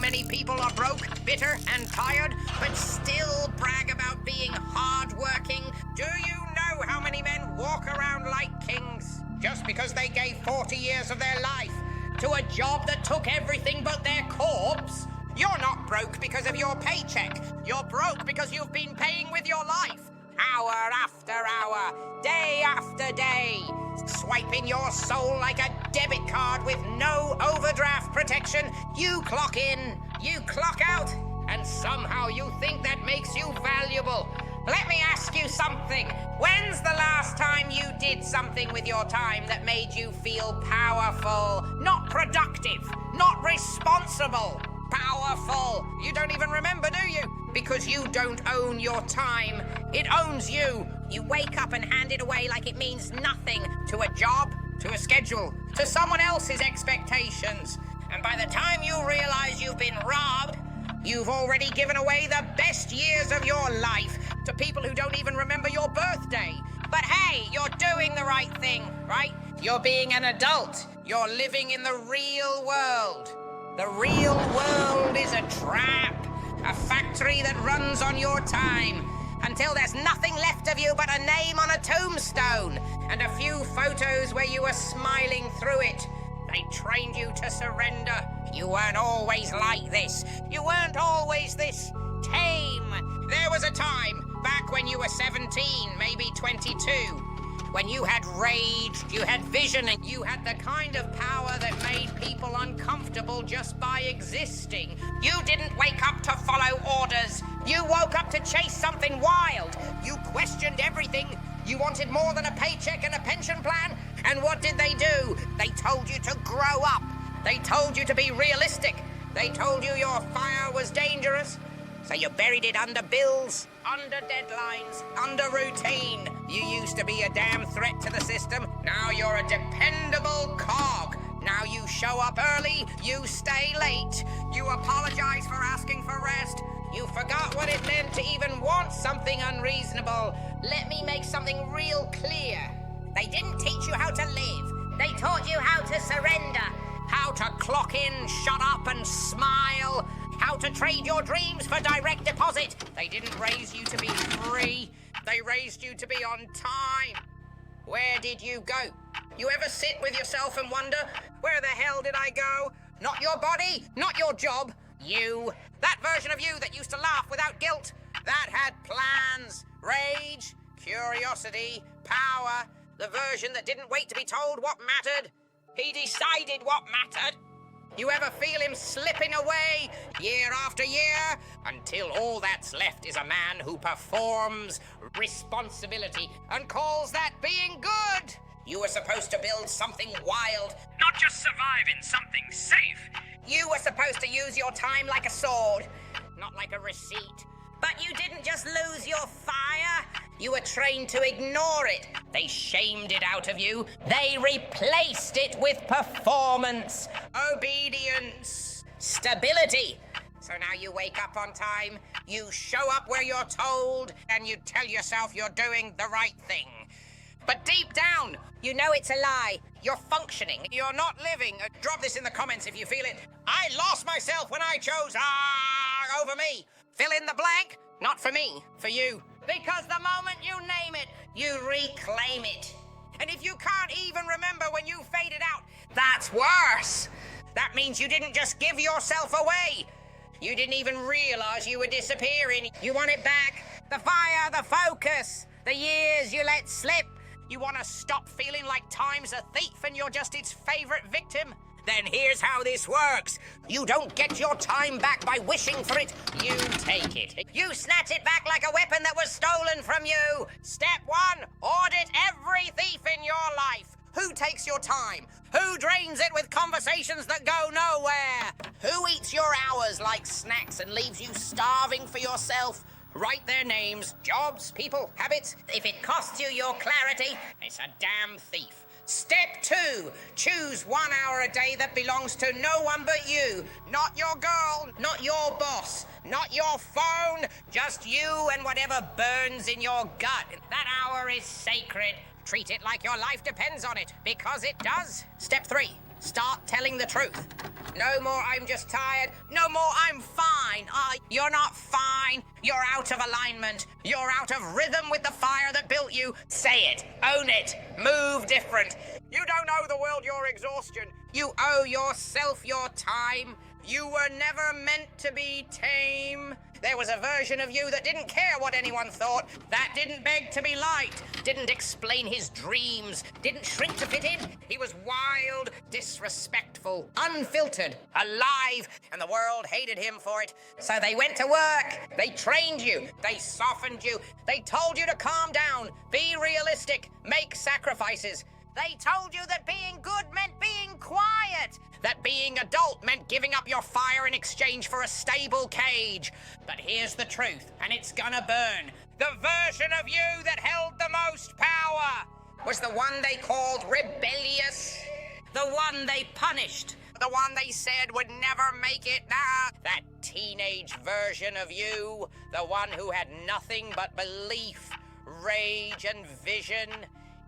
many people are broke, bitter, and tired, but still brag about being hard-working? Do you know how many men walk around like kings just because they gave 40 years of their life to a job that took everything but their corpse? You're not broke because of your paycheck. You're broke because you've been paying with your life. Hour after hour, day after day, swiping your soul like a debit card with no overdraft protection. You clock in, you clock out, and somehow you think that makes you valuable. Let me ask you something. When's the last time you did something with your time that made you feel powerful? Not productive, not responsible. Powerful. You don't even remember, do you? Because you don't own your time. It owns you. You wake up and hand it away like it means nothing to a job, to a schedule, to someone else's expectations. And by the time you realize you've been robbed, you've already given away the best years of your life to people who don't even remember your birthday. But hey, you're doing the right thing, right? You're being an adult. You're living in the real world. The real world is a trap, a factory that runs on your time until there's nothing left of you but a name on a tombstone and a few photos where you were smiling through it. They trained you to surrender. You weren't always like this. You weren't always this tame. There was a time back when you were 17, maybe 22. When you had rage, you had vision, and you had the kind of power that made people uncomfortable just by existing. You didn't wake up to follow orders. You woke up to chase something wild. You questioned everything. You wanted more than a paycheck and a pension plan. And what did they do? They told you to grow up. They told you to be realistic. They told you your fire was dangerous. So you buried it under bills, under deadlines, under routine. You used to be a damn threat to the system. Now you're a dependable cog. Now you show up early, you stay late. You apologize for asking for rest. You forgot what it meant to even want something unreasonable. Let me make something real clear. They didn't teach you how to live. They taught you how to surrender. How to clock in, shut up, and smile. How to trade your dreams for direct deposit. They didn't raise you to be free. They raised you to be on time. Where did you go? You ever sit with yourself and wonder, where the hell did I go? Not your body, not your job. You. That version of you that used to laugh without guilt. That had plans, rage, curiosity, power. The version that didn't wait to be told what mattered. He decided what mattered. You ever feel him slipping away year after year until all that's left is a man who performs responsibility and calls that being good? You were supposed to build something wild, not just survive in something safe. You were supposed to use your time like a sword, not like a receipt. But you didn't just lose your fire. You were trained to ignore it. They shamed it out of you. They replaced it with performance, obedience, stability. So now you wake up on time, you show up where you're told, and you tell yourself you're doing the right thing. But deep down, you know it's a lie. You're functioning. You're not living. Drop this in the comments if you feel it. I lost myself when I chose over me. Fill in the blank. Not for me, for you. Because the moment you name it, you reclaim it. And if you can't even remember when you faded out, that's worse. That means you didn't just give yourself away. You didn't even realize you were disappearing. You want it back. The fire, the focus, the years you let slip. You want to stop feeling like time's a thief and you're just its favorite victim? Then here's how this works. You don't get your time back by wishing for it. You take it. You snatch it back like a weapon that was stolen from you. Step 1, audit every thief in your life. Who takes your time? Who drains it with conversations that go nowhere? Who eats your hours like snacks and leaves you starving for yourself? Write their names, jobs, people, habits. If it costs you your clarity, it's a damn thief. Step 2, choose 1 hour a day that belongs to no one but you. Not your girl, not your boss, not your phone, just you and whatever burns in your gut. That hour is sacred. Treat it like your life depends on it, because it does. Step 3, Start telling the truth. No more "I'm just tired." No more "I'm fine." You're not fine. You're out of alignment. You're out of rhythm with the fire that built you. Say it. Own it. Move different. You don't owe the world your exhaustion. You owe yourself your time. You were never meant to be tame. There was a version of you that didn't care what anyone thought, that didn't beg to be liked, didn't explain his dreams, didn't shrink to fit in. He was wild, disrespectful, unfiltered, alive, and the world hated him for it. So they went to work. They trained you. They softened you. They told you to calm down, be realistic, make sacrifices. They told you that being good meant being quiet, that being adult meant giving up your fire in exchange for a stable cage. But here's the truth, and it's gonna burn. The version of you that held the most power was the one they called rebellious, the one they punished, the one they said would never make it. That teenage version of you, the one who had nothing but belief, rage, and vision.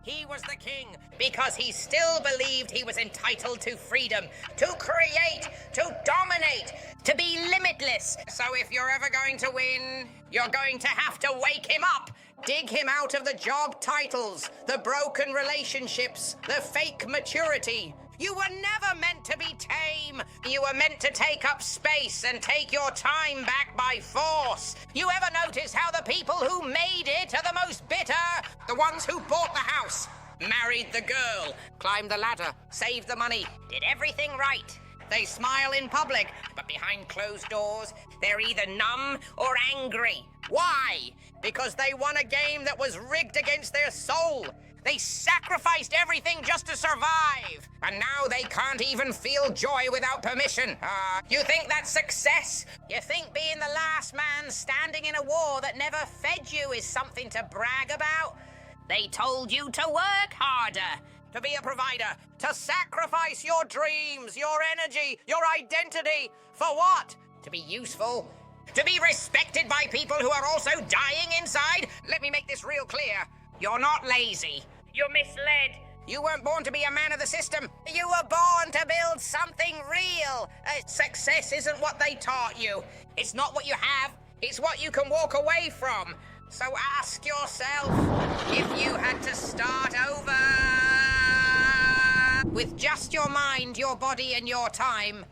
He was the king because he still believed he was entitled to freedom, to create, to dominate, to be limitless. So if you're ever going to win, you're going to have to wake him up. Dig him out of the job titles, the broken relationships, the fake maturity. You were never meant to be tame. You were meant to take up space and take your time back by force. You ever notice how the people who made it are the most bitter? The ones who bought the house, married the girl, climbed the ladder, saved the money, did everything right. They smile in public, but behind closed doors, they're either numb or angry. Why? Because they won a game that was rigged against their soul. They sacrificed everything just to survive. And now they can't even feel joy without permission. You think that's success? You think being the last man standing in a war that never fed you is something to brag about? They told you to work harder, to be a provider, to sacrifice your dreams, your energy, your identity. For what? To be useful? To be respected by people who are also dying inside? Let me make this real clear. You're not lazy. You're misled. You weren't born to be a man of the system. You were born to build something real. Success isn't what they taught you. It's not what you have. It's what you can walk away from. So ask yourself, if you had to start over with just your mind, your body, and your time,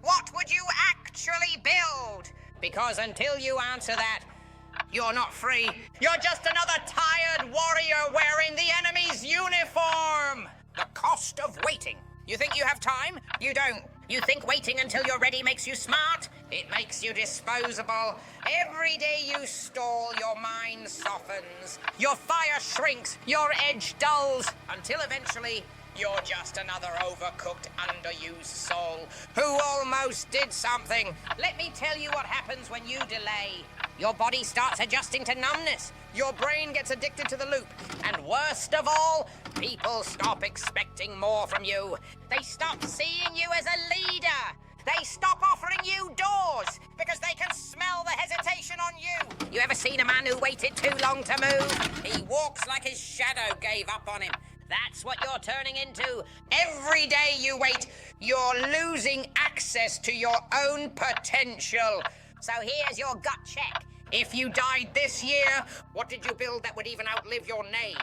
what would you actually build? Because until you answer that, you're not free. You're just another tired warrior wearing the enemy's uniform. The cost of waiting. You think you have time? You don't. You think waiting until you're ready makes you smart? It makes you disposable. Every day you stall, your mind softens. Your fire shrinks, your edge dulls, until eventually you're just another overcooked, underused soul who almost did something. Let me tell you what happens when you delay. Your body starts adjusting to numbness. Your brain gets addicted to the loop. And worst of all, people stop expecting more from you. They stop seeing you as a leader. They stop offering you doors because they can smell the hesitation on you. You ever seen a man who waited too long to move? He walks like his shadow gave up on him. That's what you're turning into. Every day you wait, you're losing access to your own potential. So here's your gut check. If you died this year, what did you build that would even outlive your name?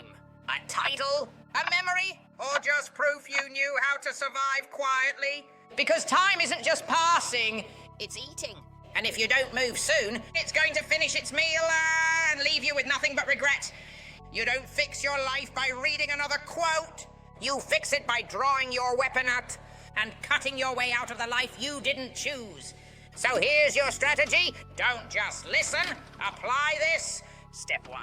A title? A memory? Or just proof you knew how to survive quietly? Because time isn't just passing, it's eating. And if you don't move soon, it's going to finish its meal and leave you with nothing but regret. You don't fix your life by reading another quote. You fix it by drawing your weapon out and cutting your way out of the life you didn't choose. So here's your strategy. Don't just listen. Apply this. Step 1.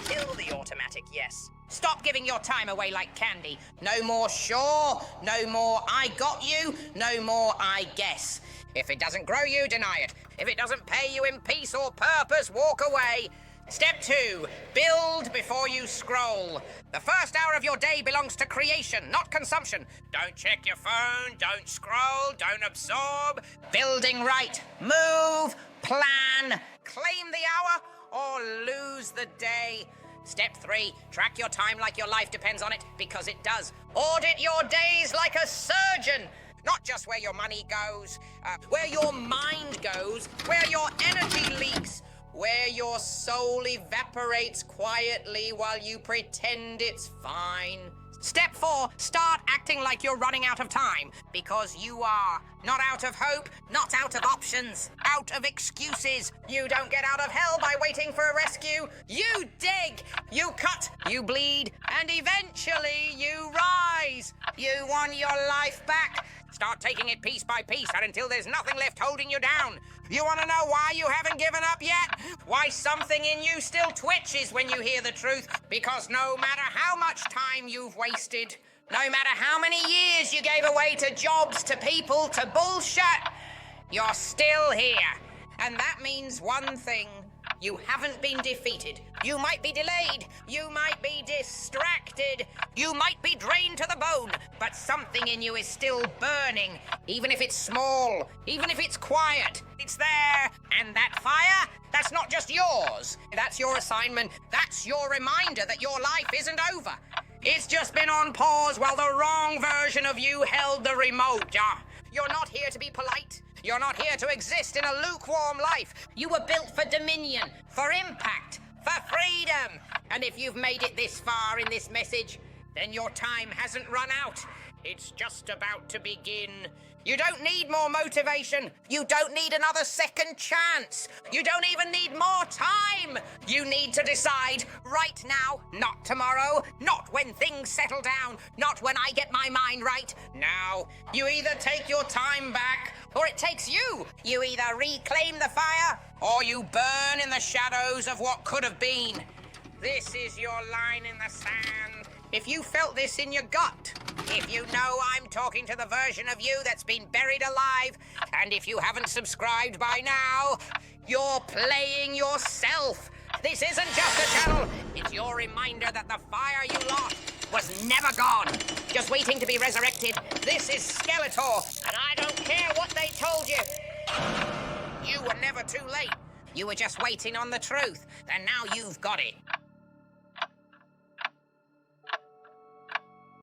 Kill the automatic yes. Stop giving your time away like candy. No more sure. No more I got you. No more I guess. If it doesn't grow you, deny it. If it doesn't pay you in peace or purpose, walk away. Step 2. Build before you scroll. The first hour of your day belongs to creation, not consumption. Don't check your phone, don't scroll, don't absorb. Building right. Move, plan, claim the hour, or lose the day. Step 3, track your time like your life depends on it, because it does. Audit your days like a surgeon. Not just where your money goes, where your mind goes, where your energy leaks, where your soul evaporates quietly while you pretend it's fine. Step 4, start acting like you're running out of time, because you are. Not out of hope, not out of options, out of excuses. You don't get out of hell by waiting for a rescue. You dig, you cut, you bleed, and eventually you rise. You want your life back? Start taking it piece by piece and until there's nothing left holding you down. You want to know why you haven't given up yet? Why something in you still twitches when you hear the truth? Because no matter how much time you've wasted, no matter how many years you gave away to jobs, to people, to bullshit, you're still here. And that means one thing. You haven't been defeated. You might be delayed. You might be distracted. You might be drained to the bone. But something in you is still burning. Even if it's small. Even if it's quiet. It's there. And that fire, that's not just yours. That's your assignment. That's your reminder that your life isn't over. It's just been on pause while the wrong version of you held the remote. You're not here to be polite. You're not here to exist in a lukewarm life. You were built for dominion, for impact, for freedom. And if you've made it this far in this message, then your time hasn't run out. It's just about to begin. You don't need more motivation. You don't need another second chance. You don't even need more time. You need to decide right now, not tomorrow, not when things settle down, not when I get my mind right. Now, you either take your time back or it takes you. You either reclaim the fire or you burn in the shadows of what could have been. This is your line in the sand. If you felt this in your gut, if you know I'm talking to the version of you that's been buried alive, and if you haven't subscribed by now, you're playing yourself. This isn't just a channel. It's your reminder that the fire you lost was never gone, just waiting to be resurrected. This is Skeletor, and I don't care what they told you. You were never too late. You were just waiting on the truth, and now you've got it.